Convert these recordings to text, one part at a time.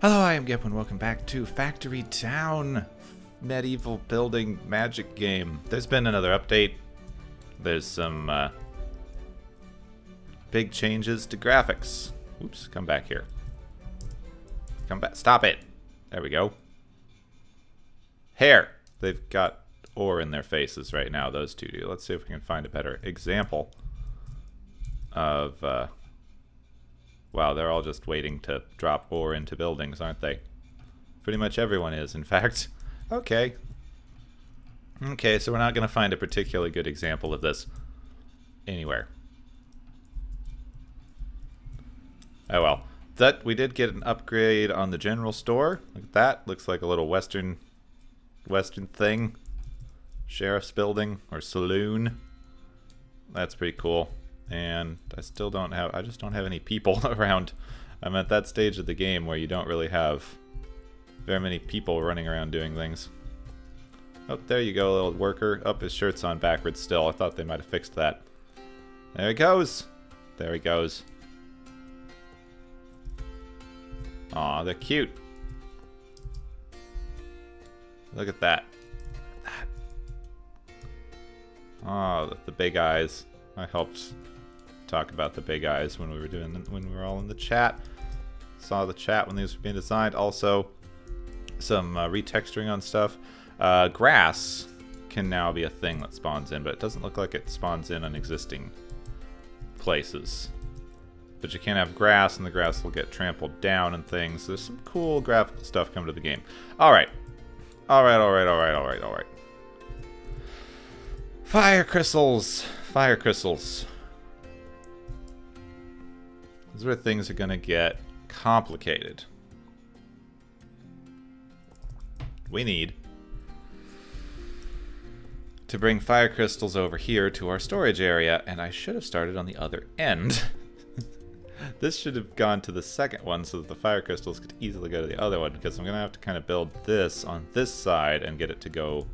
Hello, I am Gepwin. Welcome back to Factory Town, medieval building magic game. There's been another update. There's some big changes to graphics. Oops, come back here. Come back. Stop it. There we go. Hair. They've got ore in their faces right now, those two do. Let's see if we can find a better example of... Wow, they're all just waiting to drop ore into buildings, aren't they? Pretty much everyone is, in fact. Okay. Okay, so we're not going to find a particularly good example of this anywhere. Oh well. That we did get an upgrade on the general store. Look at that. Looks like a little western thing. Sheriff's building or saloon. That's pretty cool. And I just don't have any people around. I'm at that stage of the game where you don't really have very many people running around doing things. Oh, there you go, little worker. Oh, his shirt's on backwards still. I thought they might have fixed that. There he goes. There he goes. Aw, they're cute. Look at that. Oh, the big eyes. I helped talk about the big eyes when we were all in the chat. Saw the chat when these were being designed. Also, some retexturing on stuff. Grass can now be a thing that spawns in, but it doesn't look like it spawns in on existing places. But you can't have grass, and the grass will get trampled down and things. There's some cool graphical stuff coming to the game. Alright. Alright. Fire crystals. Fire crystals. This is where things are going to get complicated. We need to bring fire crystals over here to our storage area, and I should have started on the other end. This should have gone to the second one so that the fire crystals could easily go to the other one, because I'm going to have to kind of build this on this side and get it to go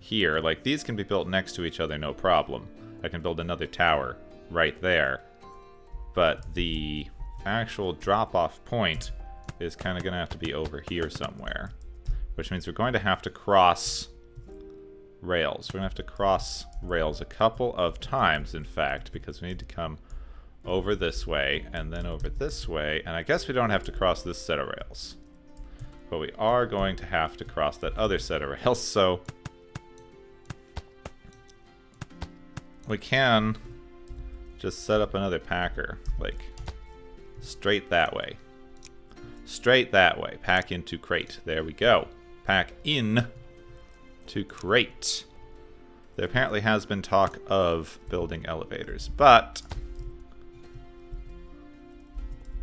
here. Like, these can be built next to each other, no problem. I can build another tower right there. But the actual drop-off point is kind of going to have to be over here somewhere. Which means we're going to have to cross rails. We're going to have to cross rails a couple of times, in fact, because we need to come over this way and then over this way. And I guess we don't have to cross this set of rails. But we are going to have to cross that other set of rails, so... we can just set up another packer, like, straight that way. Straight that way. Pack into crate. There we go. Pack in to crate. There apparently has been talk of building elevators, but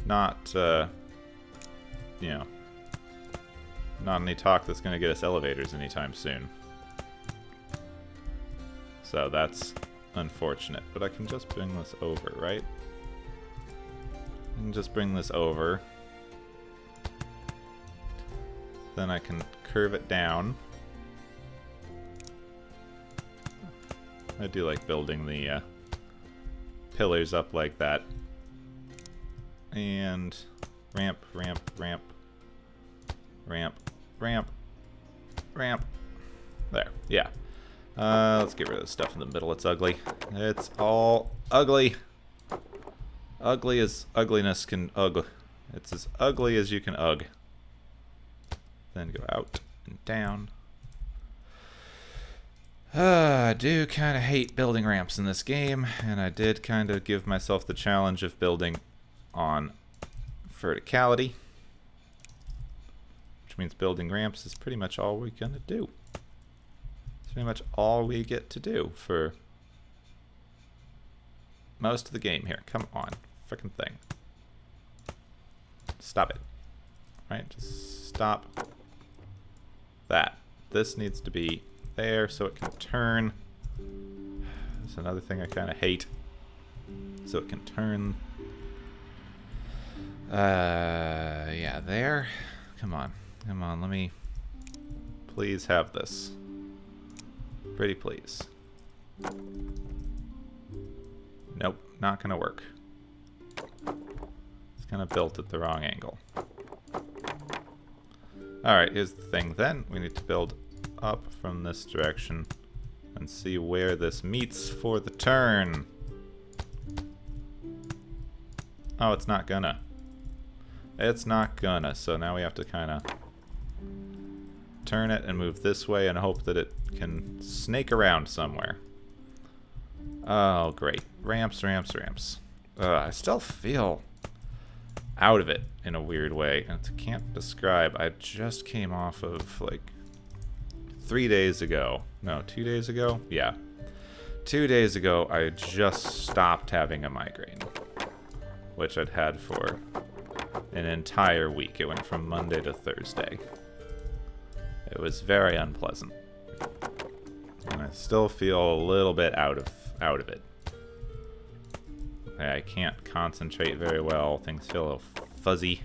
not, you know, not any talk that's going to get us elevators anytime soon. So that's unfortunate, but I can just bring this over, right? I can just bring this over. Then I can curve it down. I do like building the pillars up like that. And ramp. There, yeah. Let's get rid of the stuff in the middle. It's ugly. It's all ugly. Ugly as ugliness can ugh. It's as ugly as you can ugh. Then go out and down. I do kind of hate building ramps in this game, and I did kind of give myself the challenge of building on verticality. Which means building ramps is pretty much all we're going to do. Pretty much all we get to do for most of the game here. Come on, frickin' thing. Stop it. Right, just stop that. This needs to be there so it can turn. That's another thing I kind of hate. So it can turn. Yeah, there. Come on, let me please have this. Pretty please. Nope, not gonna work. It's kind of built at the wrong angle. Alright, here's the thing then. We need to build up from this direction and see where this meets for the turn. Oh, it's not gonna. It's not gonna, so now we have to kind of turn it and move this way and hope that it can snake around somewhere. Oh, great. Ramps, ramps, ramps. I still feel out of it in a weird way. I can't describe. I just came off of, like, 3 days ago. No, 2 days ago? Yeah. 2 days ago, I just stopped having a migraine, which I'd had for an entire week. It went from Monday to Thursday. It was very unpleasant. And I still feel a little bit out of it. I can't concentrate very well. Things feel a little fuzzy.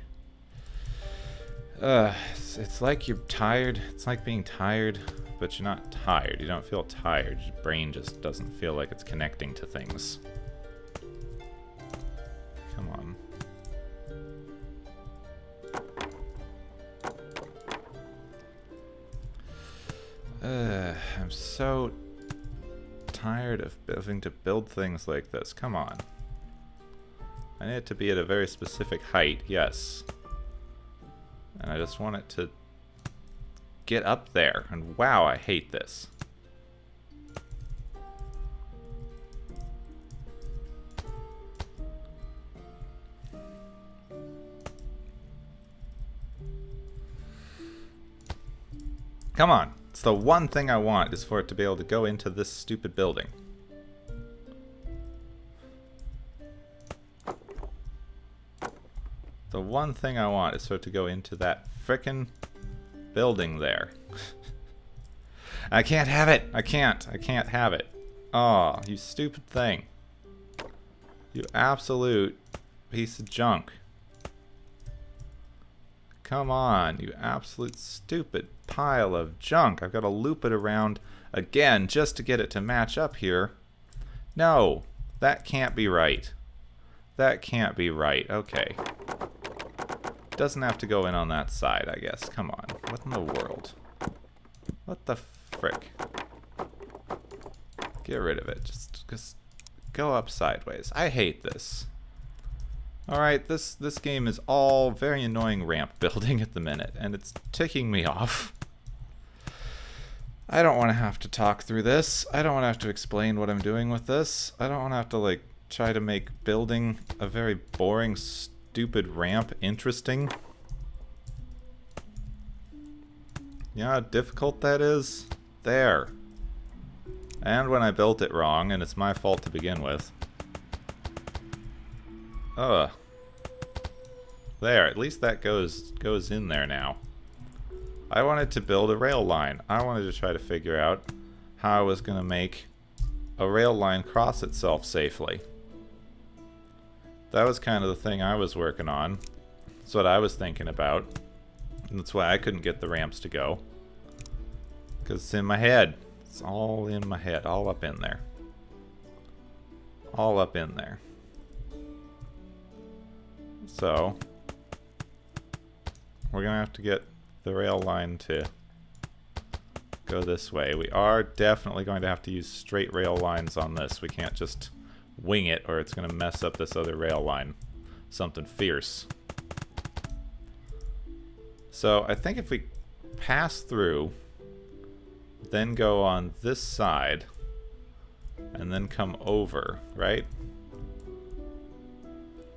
It's like you're tired. It's like being tired, but you're not tired. You don't feel tired. Your brain just doesn't feel like it's connecting to things. Come on. I'm so tired of having to build things like this. Come on. I need it to be at a very specific height, yes. And I just want it to get up there. And wow, I hate this. Come on. It's the one thing I want, is for it to be able to go into this stupid building. The one thing I want is for it to go into that frickin' building there. I can't have it! I can't have it. Oh, you stupid thing. You absolute piece of junk. Come on, you absolute stupid pile of junk. I've got to loop it around again just to get it to match up here. No, that can't be right. That can't be right. Okay. Doesn't have to go in on that side, I guess. Come on. What in the world? What the frick? Get rid of it. Just go up sideways. I hate this. Alright, this game is all very annoying ramp building at the minute, and it's ticking me off. I don't want to have to talk through this. I don't want to have to explain what I'm doing with this. I don't want to have to, like, try to make building a very boring, stupid ramp interesting. You know how difficult that is? There. And when I built it wrong, and it's my fault to begin with. Ugh. There, at least that goes in there now. I wanted to build a rail line. I wanted to try to figure out how I was going to make a rail line cross itself safely. That was kind of the thing I was working on. That's what I was thinking about. And that's why I couldn't get the ramps to go. Because it's in my head. It's all in my head. All up in there. All up in there. So, we're going to have to get the rail line to go this way. We are definitely going to have to use straight rail lines on this. We can't just wing it, or it's going to mess up this other rail line. Something fierce. So, I think if we pass through, then go on this side, and then come over, right?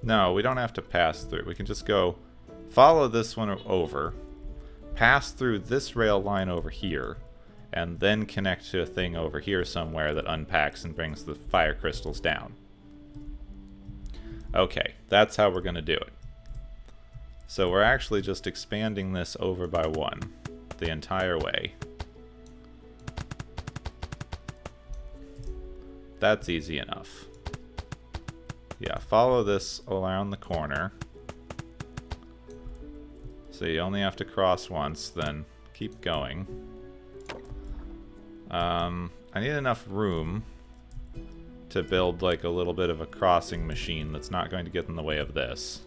No, we don't have to pass through. We can just go follow this one over, pass through this rail line over here, and then connect to a thing over here somewhere that unpacks and brings the fire crystals down. Okay, that's how we're going to do it. So we're actually just expanding this over by one the entire way. That's easy enough. Yeah, follow this around the corner. So you only have to cross once, then keep going. I need enough room to build like a little bit of a crossing machine that's not going to get in the way of this.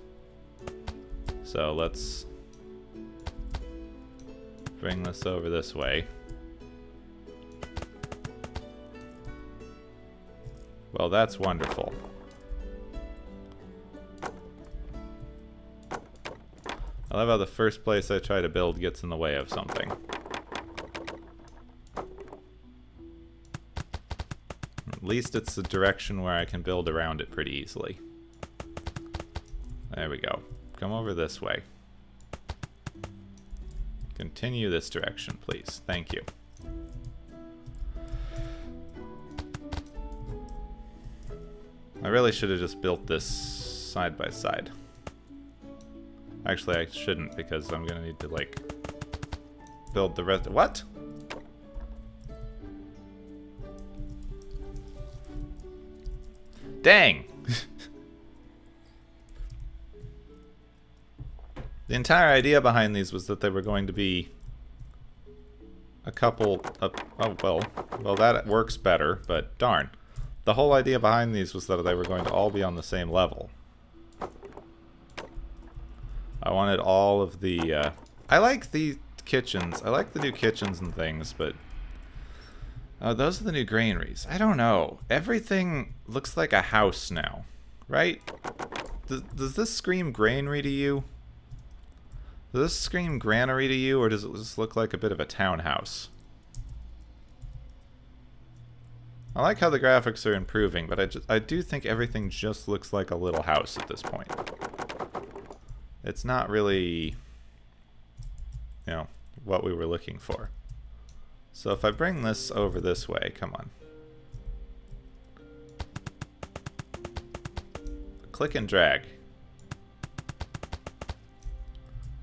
So let's Bring this over this way. Well, that's wonderful. I love how the first place I try to build gets in the way of something. At least it's a direction where I can build around it pretty easily. There we go. Come over this way. Continue this direction, please. Thank you. I really should have just built this side by side. Actually, I shouldn't, because I'm gonna need to, like, build the rest. What? Dang! The entire idea behind these was that they were going to be a couple of... Oh, well, that works better, but darn. The whole idea behind these was that they were going to all be on the same level. I wanted all of the, I like the kitchens. I like the new kitchens and things, but... those are the new granaries. I don't know. Everything looks like a house now, right? Does this scream granary to you? Does this scream granary to you, or does it just look like a bit of a townhouse? I like how the graphics are improving, but I do think everything just looks like a little house at this point. It's not really, you know, what we were looking for. So if I bring this over this way, come on. Click and drag.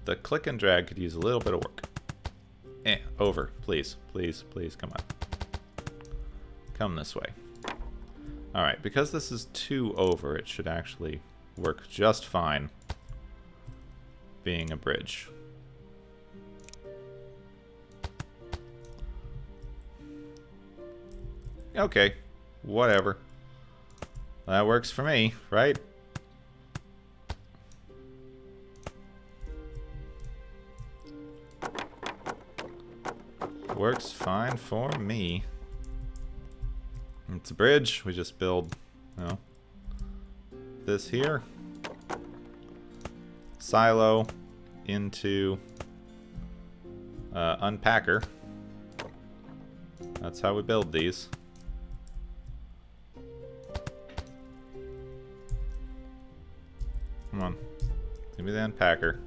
The click and drag could use a little bit of work. Over, please, please, please, come on. Come this way. Alright, because this is 2 over, it should actually work just fine being a bridge. Okay, whatever. That works for me, right? Works fine for me. It's a bridge. We just build, you know, this here. Silo into unpacker. That's how we build these. Come on. Give me the unpacker.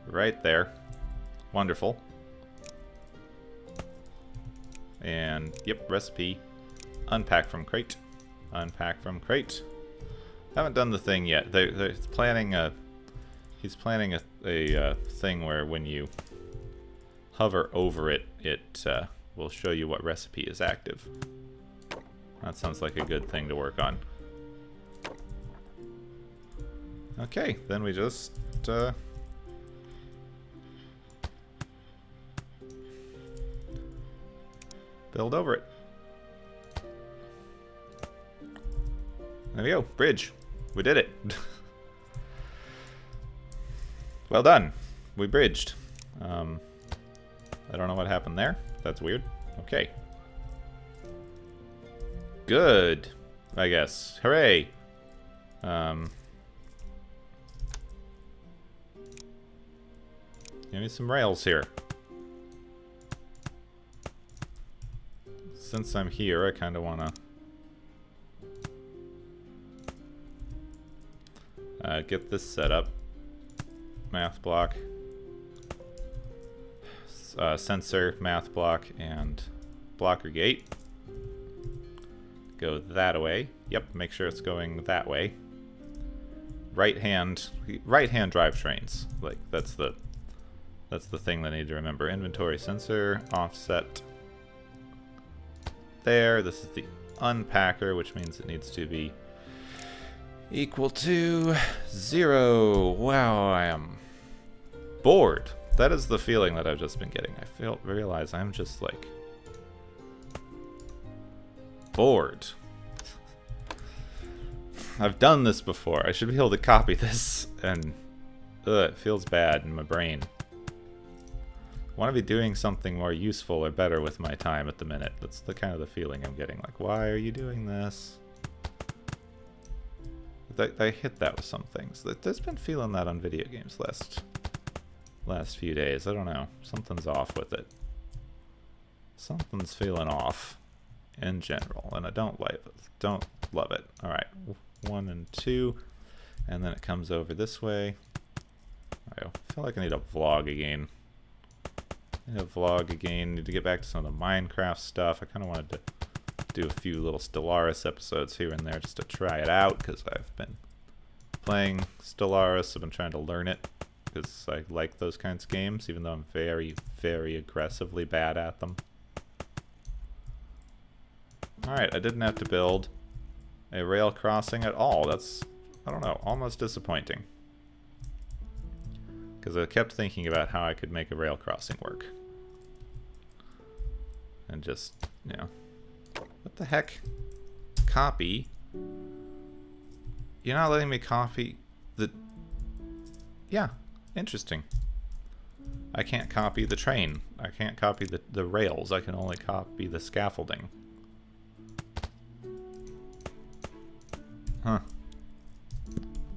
Right there. Wonderful. And, yep, recipe. Unpack from crate. Unpack from crate. Haven't done the thing yet. They're planning a... He's planning a thing where when you hover over it, it will show you what recipe is active. That sounds like a good thing to work on. Okay, then we just... build over it. There we go. Bridge. We did it. Well done. We bridged. I don't know what happened there. That's weird. Okay. Good. I guess. Hooray. Give me some rails here. Since I'm here, I kind of want to get this set up. Math block. Sensor, math block, and blocker gate. Go that way. Yep, make sure it's going that way. Right hand drivetrains. Like that's the thing that I need to remember. Inventory sensor, offset. There. This is the unpacker, which means it needs to be equal to 0. Wow, I am bored. That is the feeling that I've just been getting. I realize I'm just like bored. I've done this before. I should be able to copy this, and it feels bad in my brain. want to be doing something more useful or better with my time at the minute. That's the kind of the feeling I'm getting. Like, why are you doing this? I hit that with some things. There's been feeling that on video games last few days. I don't know. Something's off with it. Something's feeling off in general, and I don't love it. All right, 1 and 2, and then it comes over this way. I feel like I need a vlog again. Need to get back to some of the Minecraft stuff. I kind of wanted to do a few little Stellaris episodes here and there just to try it out, because I've been playing Stellaris. I've been trying to learn it because I like those kinds of games, even though I'm very, very aggressively bad at them. Alright, I didn't have to build a rail crossing at all. That's, I don't know, almost disappointing. Because I kept thinking about how I could make a rail crossing work. And just, you know, what the heck? Copy? You're not letting me copy the... Yeah, interesting. I can't copy the train. I can't copy the rails. I can only copy the scaffolding. Huh.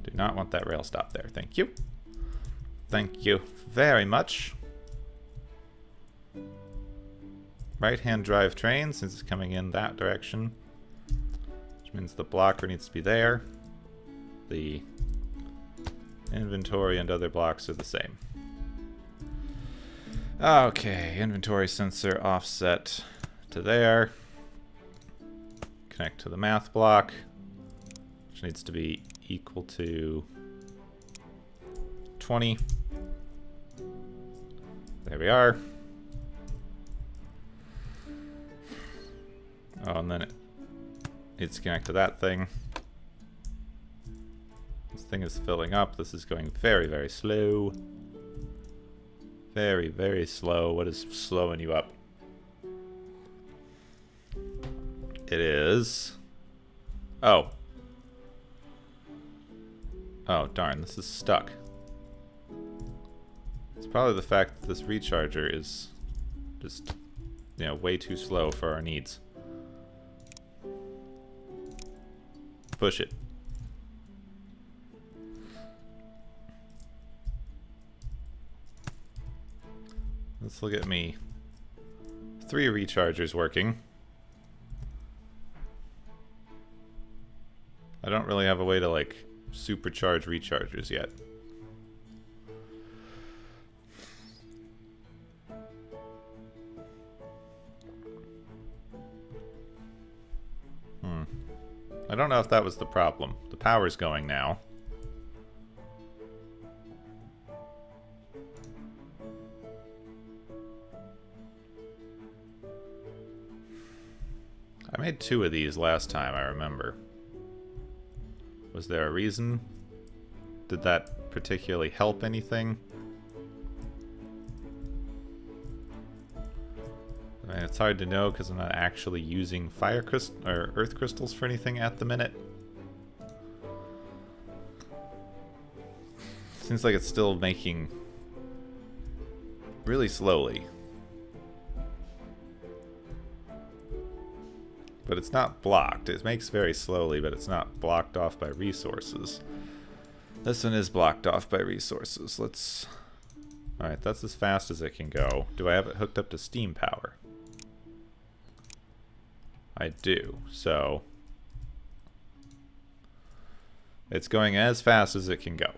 Do not want that rail stop there. Thank you. Thank you very much. Right-hand drive train, since it's coming in that direction. Which means the blocker needs to be there. The inventory and other blocks are the same. Okay, inventory sensor offset to there. Connect to the math block, which needs to be equal to 20. There we are. Oh, and then it needs to connect to that thing. This thing is filling up. This is going very, very slow. Very, very slow. What is slowing you up? It is... Oh. Oh, darn. This is stuck. It's probably the fact that this recharger is just, you know, way too slow for our needs. Push it. Let's look at me. 3 rechargers working. I don't really have a way to, like, supercharge rechargers yet. I don't know if that was the problem. The power's going now. I made 2 of these last time, I remember. Was there a reason? Did that particularly help anything? I mean, it's hard to know because I'm not actually using fire crystal or earth crystals for anything at the minute. Seems like it's still making really slowly. But it's not blocked. It makes very slowly, but it's not blocked off by resources. This one is blocked off by resources. Let's... Alright, that's as fast as it can go. Do I have it hooked up to steam power? I do, so... It's going as fast as it can go.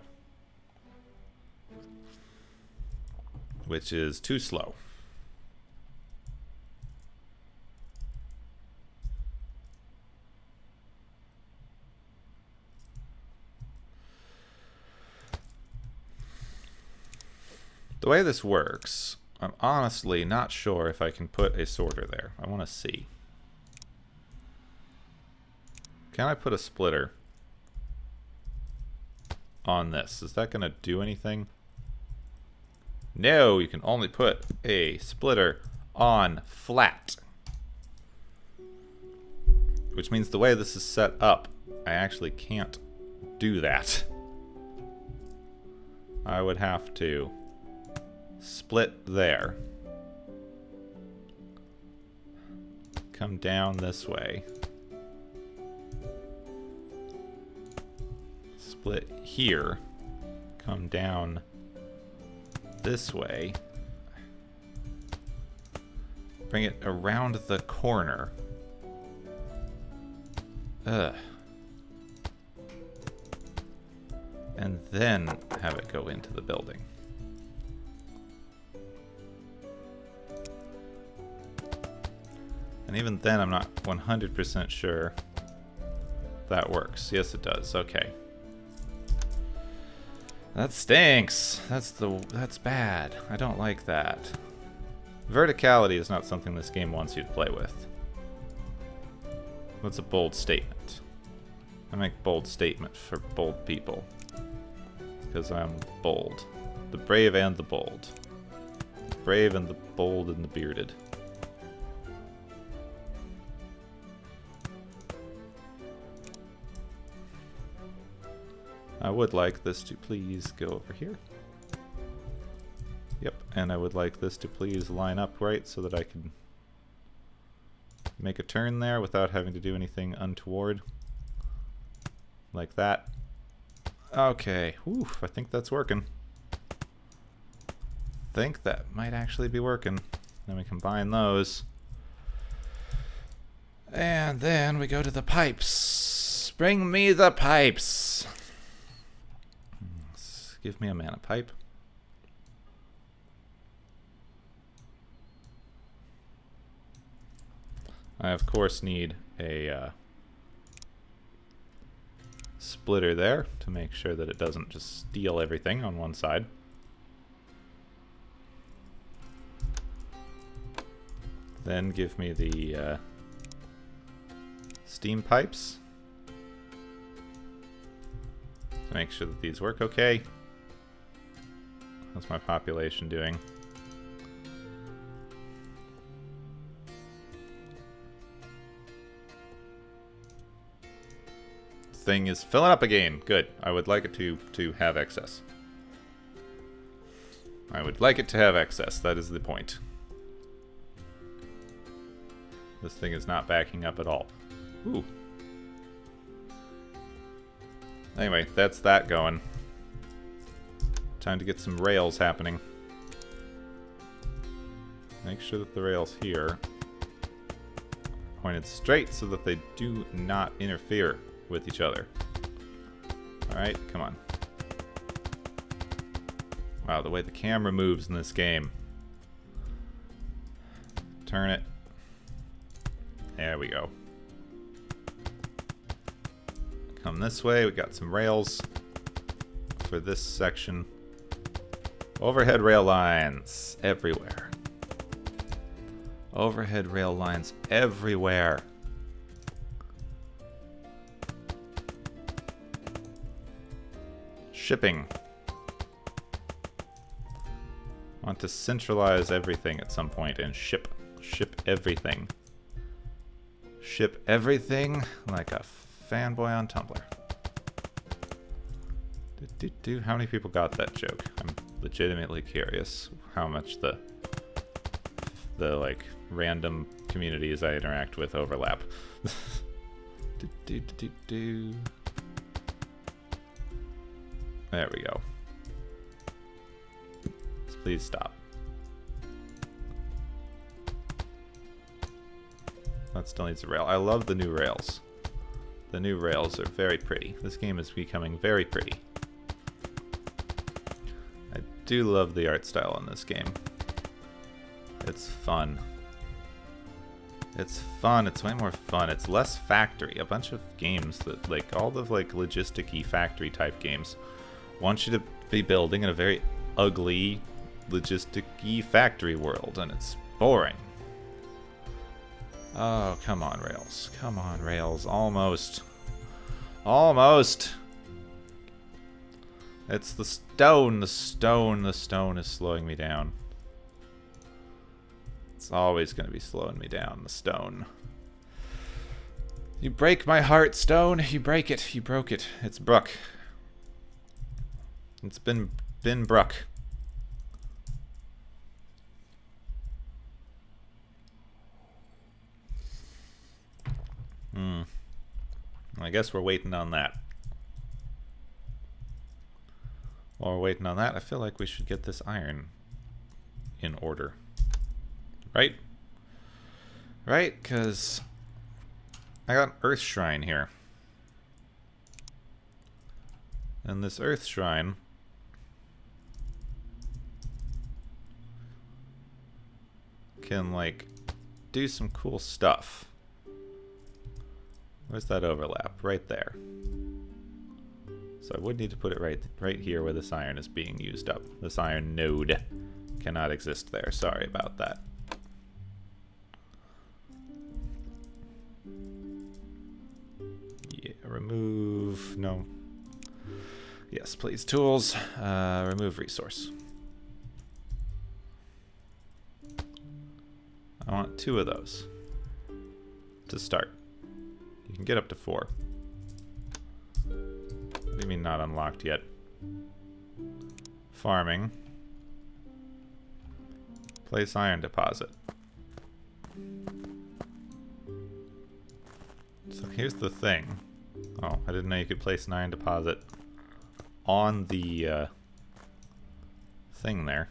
Which is too slow. The way this works, I'm honestly not sure if I can put a sorter there. I want to see. Can I put a splitter on this? Is that going to do anything? No, you can only put a splitter on flat. Which means the way this is set up, I actually can't do that. I would have to Split there. Come down this way. Split here. Come down this way. Bring it around the corner. Ugh. And then have it go into the building. And even then, I'm not 100% sure that works. Yes, it does. Okay. That stinks. That's bad. I don't like that. Verticality is not something this game wants you to play with. That's a bold statement. I make bold statement for bold people. Because I'm bold. The brave and the bold. The brave and the bold and the bearded. I would like this to please go over here. Yep, and I would like this to please line up right so that I can make a turn there without having to do anything untoward. Like that. Okay, oof, I think that's working. Think that might actually be working. Then we combine those. And then we go to the pipes. Bring me the pipes. Give me a mana pipe. I of course need a splitter there to make sure that it doesn't just steal everything on one side. Then give me the steam pipes to make sure that these work okay. How's my population doing? Thing is filling up again. Good. I would like it to have excess. I would like it to have excess. That is the point. This thing is not backing up at all. Ooh. Anyway, that's that going. Time to get some rails happening. Make sure that the rails here are pointed straight so that they do not interfere with each other. Alright, come on. Wow, the way the camera moves in this game. Turn it. There we go. Come this way, we got some rails for this section. Overhead rail lines everywhere. Overhead rail lines everywhere. Shipping. Want to centralize everything at some point and ship everything. Ship everything like a fanboy on Tumblr. How many people got that joke? I'm legitimately curious how much the like random communities I interact with overlap. There we go. Please stop. That still needs a rail. I love the new rails. The new rails are very pretty. This game is becoming very pretty. I do love the art style in this game. It's fun. It's fun. It's way more fun. It's less factory. A bunch of games that, like, all the, like, logistic-y factory type games want you to be building in a very ugly, logistic-y factory world, and it's boring. Oh, come on, rails. Come on, rails. Almost. Almost. It's the stone. The stone. The stone is slowing me down. It's always going to be slowing me down, the stone. You break my heart, stone. You break it. You broke it. It's Bruck. It's been Bruck. I guess we're waiting on that. While we're waiting on that, I feel like we should get this iron in order. Right? Right? Because I got an earth shrine here. And this earth shrine can, like, do some cool stuff. Where's that overlap? Right there. So I would need to put it right here where this iron is being used up. This iron node cannot exist there. Sorry about that. Yeah, remove... no. Yes, please. Tools. Remove resource. I want 2 of those to start. You can get up to 4. What do you mean not unlocked yet? Farming. Place iron deposit. So here's the thing. Oh, I didn't know you could place an iron deposit on the thing there.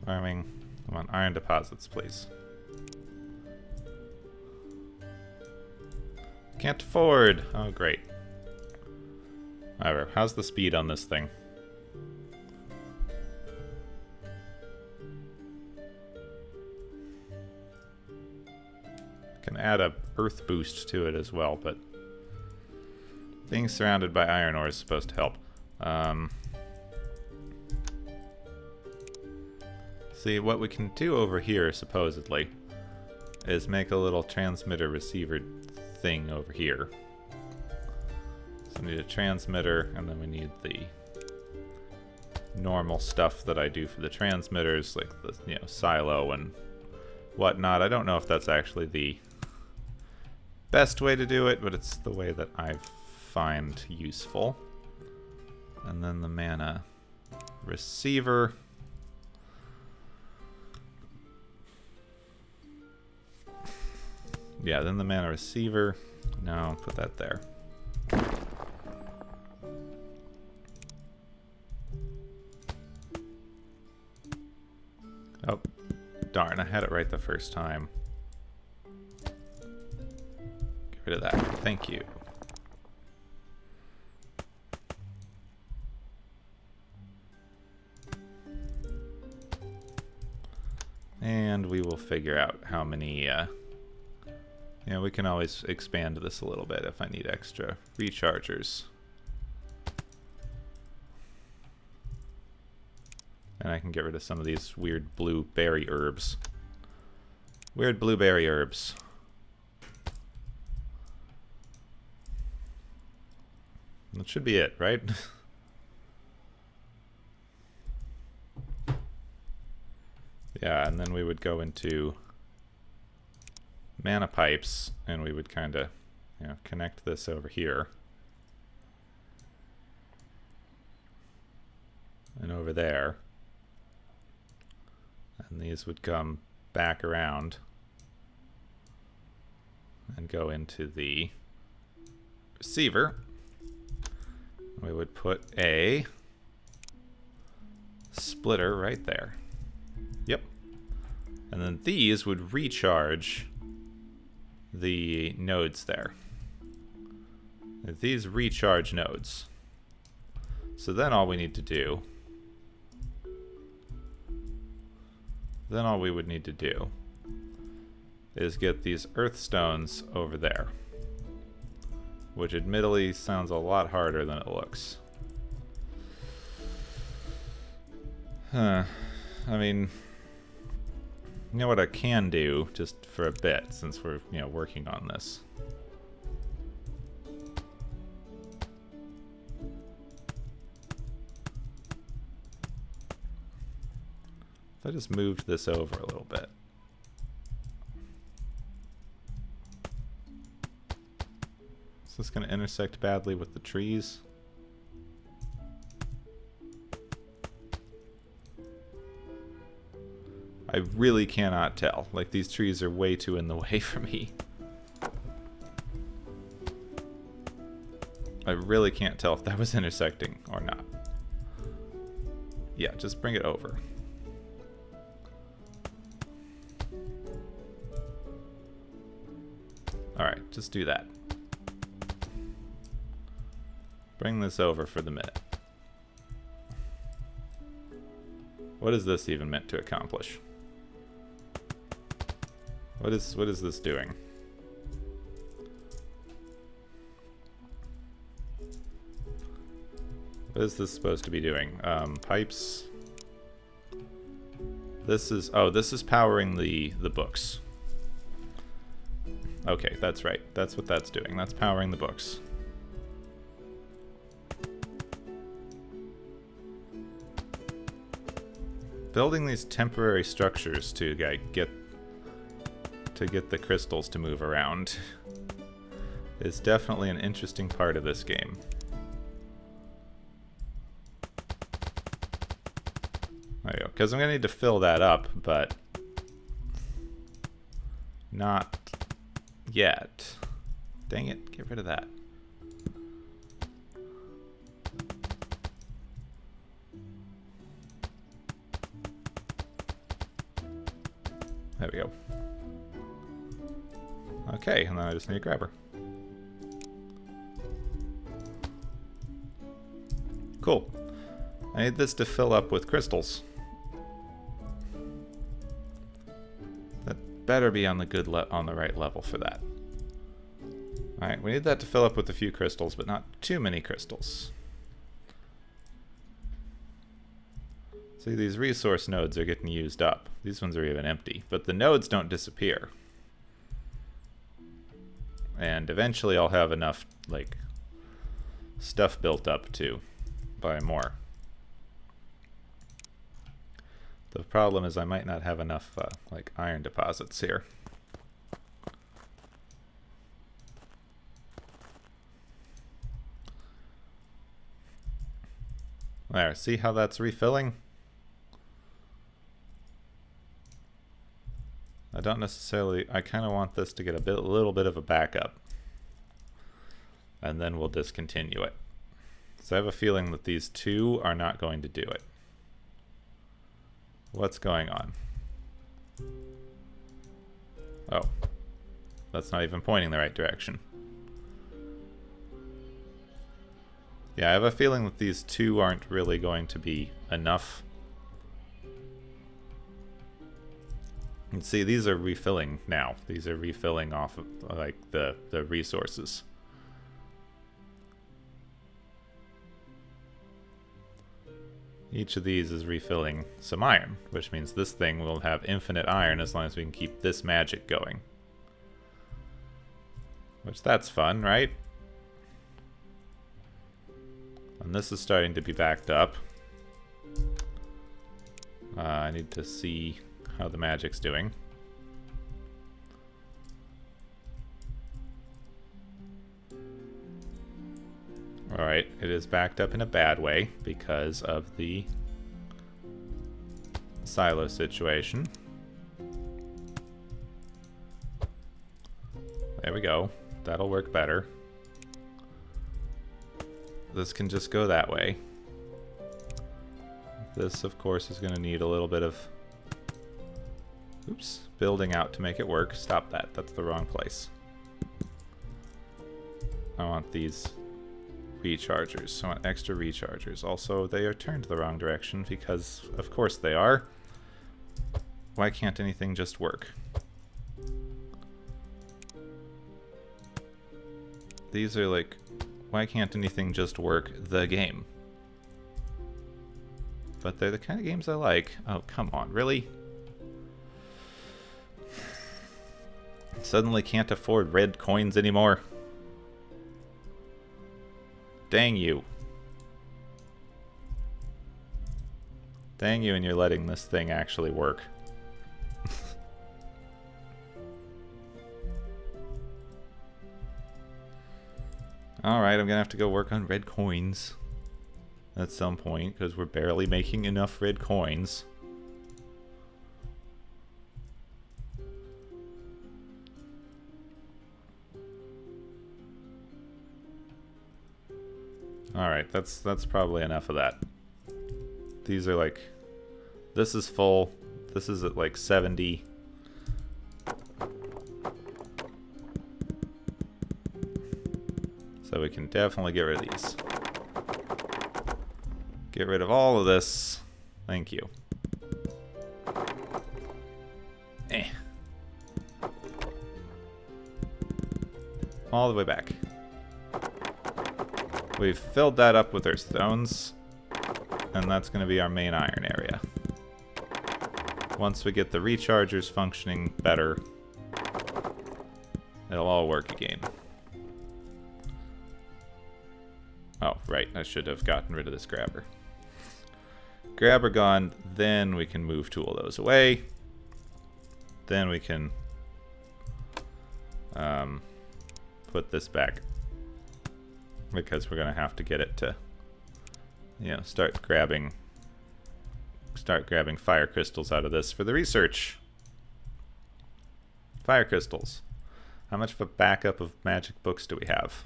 Farming. I want iron deposits, please. Can't afford. Oh, great. However, how's the speed on this thing? Can add a earth boost to it as well, but being surrounded by iron ore is supposed to help. See, what we can do over here, supposedly, is make a little transmitter receiver thing over here. So we need a transmitter, and then we need the normal stuff that I do for the transmitters, like the, you know, silo and whatnot. I don't know if that's actually the best way to do it, but it's the way that I find useful. And then the mana receiver. Yeah, then the mana receiver. No, put that there. Oh, darn, I had it right the first time. Get rid of that. Thank you. And we will figure out how many, yeah, we can always expand this a little bit if I need extra rechargers. And I can get rid of some of these weird blueberry herbs. Weird blueberry herbs. That should be it, right? Yeah, and then we would go into mana pipes, and we would kind of, you know, connect this over here. And over there. And these would come back around and go into the receiver. We would put a splitter right there. Yep. And then these would recharge the nodes there. These recharge nodes. So then all we need to do, then all we would need to do is get these earth stones over there. Which admittedly sounds a lot harder than it looks. Huh. I mean, you know what I can do, just for a bit, since we're, you know, working on this. If I just moved this over a little bit. Is this going to intersect badly with the trees? I really cannot tell. Like, these trees are way too in the way for me. I really can't tell if that was intersecting or not. Yeah, just bring it over. Alright, just do that. Bring this over for the minute. What is this even meant to accomplish? What is this doing? What is this supposed to be doing? Pipes. This is, oh, this is powering the books. Okay, that's right. That's what that's doing. That's powering the books. Building these temporary structures to get the crystals to move around is definitely an interesting part of this game. There you go. Because I'm going to need to fill that up, but not yet. Dang it, get rid of that. There we go. Okay, and then I just need a grabber. Cool. I need this to fill up with crystals. That better be on the on the right level for that. Alright, we need that to fill up with a few crystals, but not too many crystals. See, these resource nodes are getting used up. These ones are even empty, but the nodes don't disappear. And eventually I'll have enough, like, stuff built up to buy more. The problem is I might not have enough, like, iron deposits here. There, see how that's refilling? I don't necessarily, I kind of want this to get a little bit of a backup. And then we'll discontinue it. So I have a feeling that these two are not going to do it. What's going on? Oh. That's not even pointing the right direction. Yeah, I have a feeling that these two aren't really going to be enough. And see, these are refilling now. These are refilling off of, like, the resources. Each of these is refilling some iron, which means this thing will have infinite iron as long as we can keep this magic going. Which, that's fun, right? And this is starting to be backed up. I need to see how the magic's doing. Alright, it is backed up in a bad way because of the silo situation. There we go. That'll work better. This can just go that way. This, of course, is going to need a little bit of... Oops, building out to make it work. Stop that. That's the wrong place. I want these rechargers. I want extra rechargers. Also, they are turned the wrong direction because, of course, they are. Why can't anything just work? These are like... Why can't anything just work the game? But they're the kind of games I like. Oh, come on, really? Suddenly can't afford red coins anymore? Dang you. Dang you, and you're letting this thing actually work. Alright, I'm gonna have to go work on red coins at some point, because we're barely making enough red coins. Alright, that's probably enough of that. These are like... This is full. This is at like 70. So we can definitely get rid of these. Get rid of all of this. Thank you. All the way back. We've filled that up with our stones, and that's going to be our main iron area. Once we get the rechargers functioning better, it'll all work again. Oh, right, I should have gotten rid of this grabber. Grabber gone, then we can move 2 of those away. Then we can put this back, because we're gonna have to get it to, you know, start grabbing fire crystals out of this for the research. Fire crystals. How much of a backup of magic books do we have?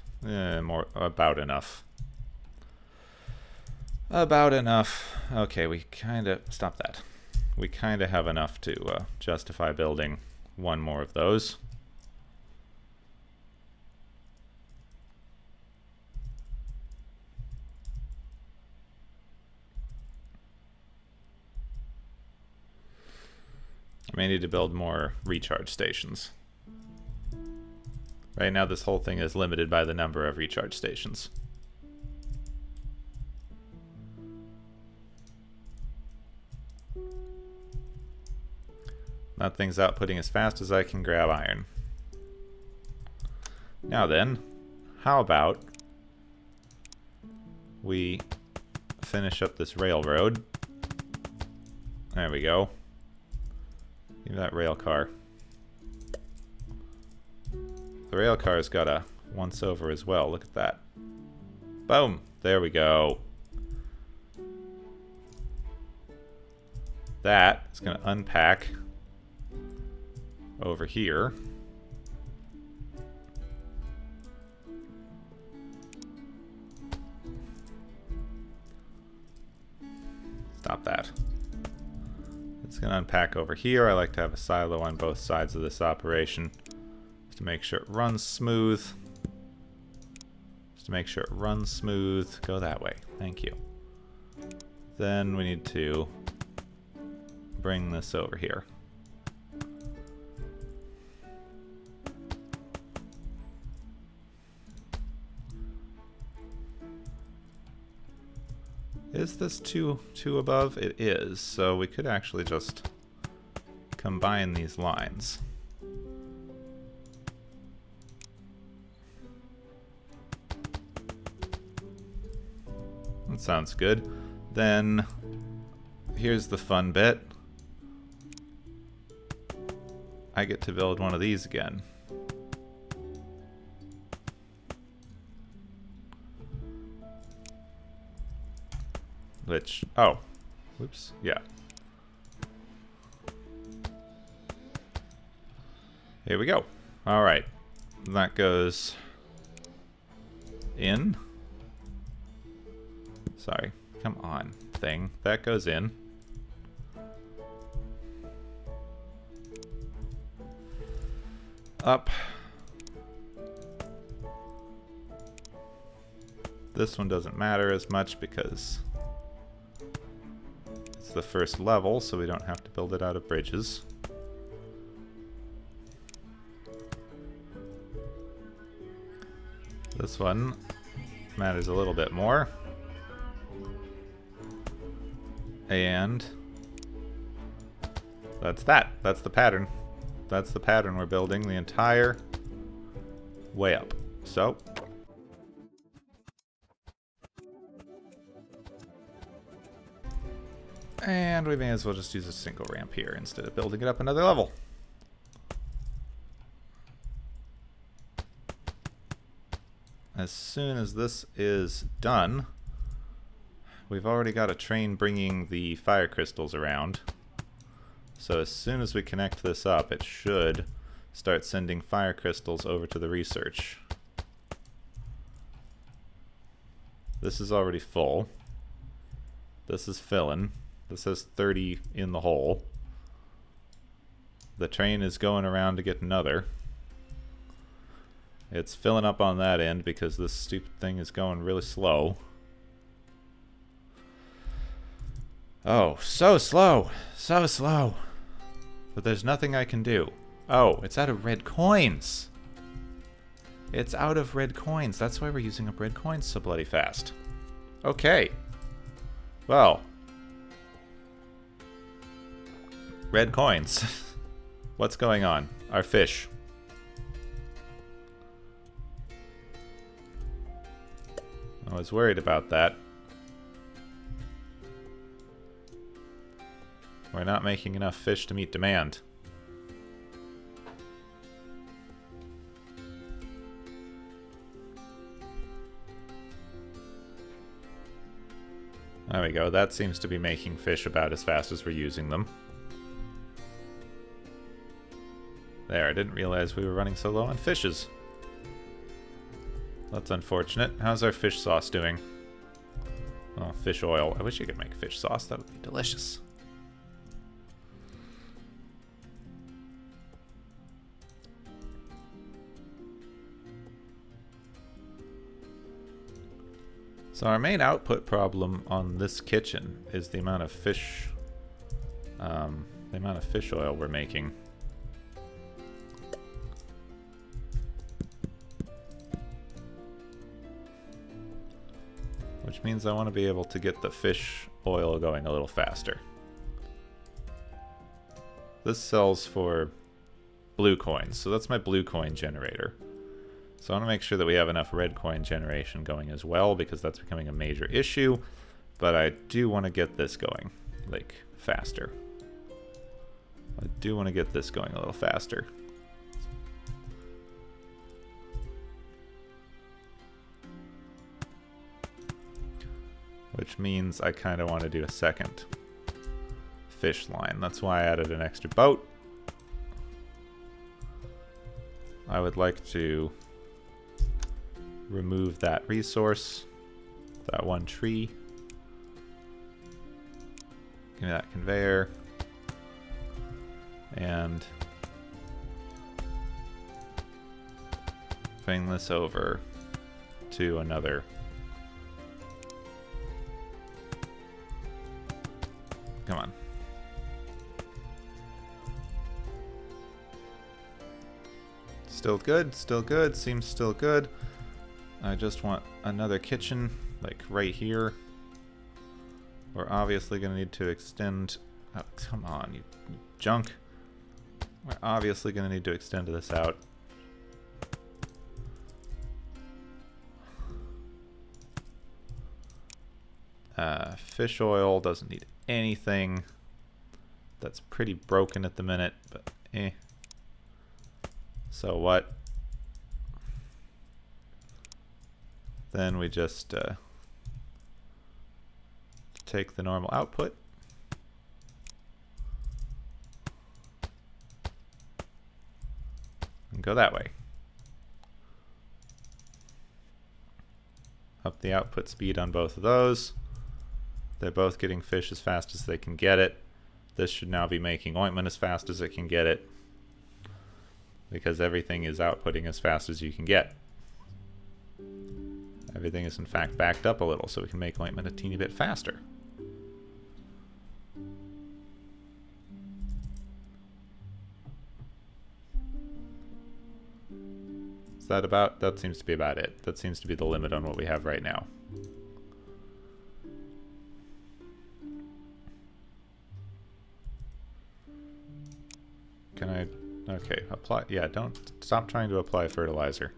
About enough. About enough. Okay, we kind of... Stop that. We kind of have enough to justify building 1 more of those. I may need to build more recharge stations. Right now this whole thing is limited by the number of recharge stations. That thing's outputting as fast as I can grab iron. Now then, how about we finish up this railroad? There we go. Give me that rail car. The rail car's got a once over as well. Look at that. Boom! There we go. That is going to unpack over here. Stop that. It's going to unpack over here. I like to have a silo on both sides of this operation just to make sure it runs smooth. Just to make sure it runs smooth. Go that way. Thank you. Then we need to bring this over here. Is this two above? It is, so we could actually just combine these lines. That sounds good. Then, here's the fun bit. I get to build one of these again. Which, oh, whoops, yeah. Here we go. All right, that goes in. Sorry, come on, thing. That goes in. Up. This one doesn't matter as much because it's the first level, so we don't have to build it out of bridges. This one matters a little bit more. And that's that. That's the pattern. That's the pattern we're building the entire way up. So and we may as well just use a single ramp here instead of building it up another level. As soon as this is done, we've already got a train bringing the fire crystals around. So as soon as we connect this up, it should start sending fire crystals over to the research. This is already full. This is filling. This has 30 in the hole. The train is going around to get another. It's filling up on that end because this stupid thing is going really slow. Oh, so slow. So slow. But there's nothing I can do. Oh, it's out of red coins. It's out of red coins. That's why we're using up red coins so bloody fast. Okay. Well. Red coins. What's going on? Our fish. I was worried about that. We're not making enough fish to meet demand. There we go. That seems to be making fish about as fast as we're using them. There, I didn't realize we were running so low on fishes. That's unfortunate. How's our fish sauce doing? Oh, fish oil. I wish you could make fish sauce. That would be delicious. So our main output problem on this kitchen is the amount of fish, oil we're making. Which means I want to be able to get the fish oil going a little faster. This sells for blue coins, so that's my blue coin generator. So I want to make sure that we have enough red coin generation going as well, because that's becoming a major issue. But I do want to get this going, like, faster. I do want to get this going a little faster. Which means I kind of want to do a second fish line. That's why I added an extra boat. I would like to remove that resource, that one tree. Give me that conveyor. And bring this over to another. Come on. Still good, still good, seems still good. I just want another kitchen, like right here. We're obviously going to need to extend... Oh, come on, you junk. We're obviously going to need to extend this out. Fish oil doesn't need anything. That's pretty broken at the minute, but eh. So what? Then we just take the normal output. And go that way. Up the output speed on both of those. They're both getting fish as fast as they can get it. This should now be making ointment as fast as it can get it, because everything is outputting as fast as you can get. Everything is in fact backed up a little, so we can make ointment a teeny bit faster. Is that about? That seems to be about it. That seems to be the limit on what we have right now. Can I... Okay, apply... Yeah, don't... Stop trying to apply fertilizer.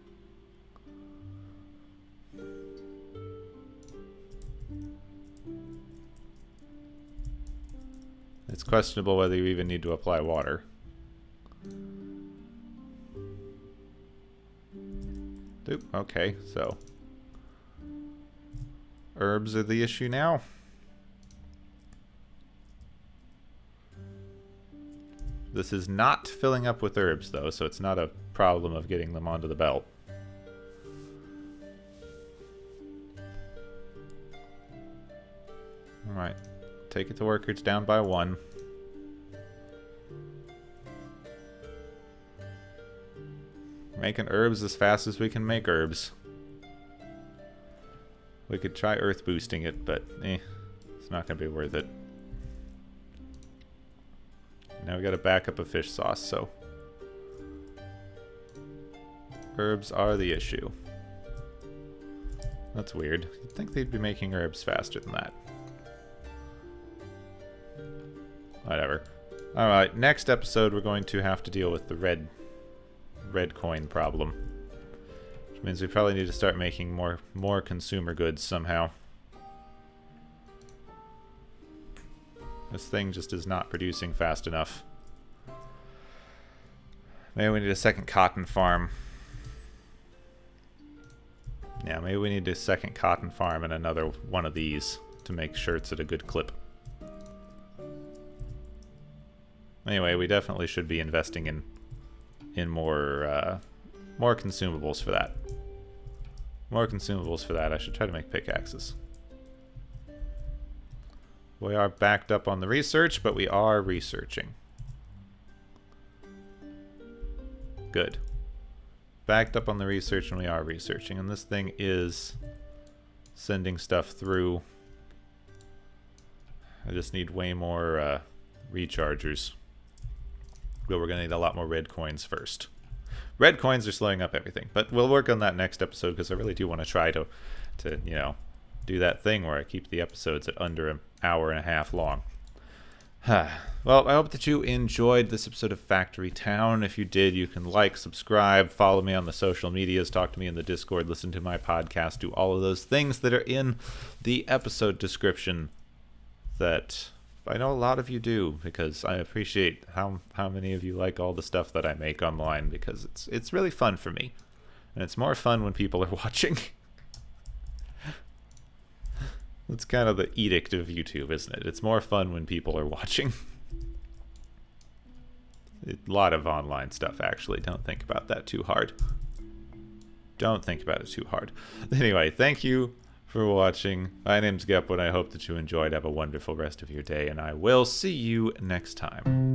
It's questionable whether you even need to apply water. Oop, okay, so... Herbs are the issue now. This is not filling up with herbs, though, so it's not a problem of getting them onto the belt. Alright. Take it to worker. It's down by 1. Making herbs as fast as we can make herbs. We could try earth boosting it, but it's not going to be worth it. Now we got to back up a fish sauce, so herbs are the issue. That's weird. You'd think they'd be making herbs faster than that. Whatever. Alright, next episode we're going to have to deal with the red coin problem. Which means we probably need to start making more consumer goods somehow. This thing just is not producing fast enough. Maybe we need a second cotton farm. Yeah, maybe we need a second cotton farm and another one of these to make sure it's at a good clip. Anyway, we definitely should be investing in more consumables for that. More consumables for that. I should try to make pickaxes. We are backed up on the research, but we are researching. Good. Backed up on the research, and we are researching. And this thing is sending stuff through. I just need way more rechargers. But we're going to need a lot more red coins first. Red coins are slowing up everything. But we'll work on that next episode, because I really do want to try to you know, do that thing where I keep the episodes at under an hour and a half long. Well, I hope that you enjoyed this episode of Factory Town. If you did, you can like, subscribe, follow me on the social medias, talk to me in the Discord, listen to my podcast, do all of those things that are in the episode description that I know a lot of you do, because I appreciate how many of you like all the stuff that I make online, because it's really fun for me. And it's more fun when people are watching. That's kind of the edict of YouTube, isn't it? It's more fun when people are watching. A lot of online stuff, actually. Don't think about that too hard. Don't think about it too hard. Anyway, thank you for watching. My name's Gepwin. I hope that you enjoyed. Have a wonderful rest of your day, and I will see you next time.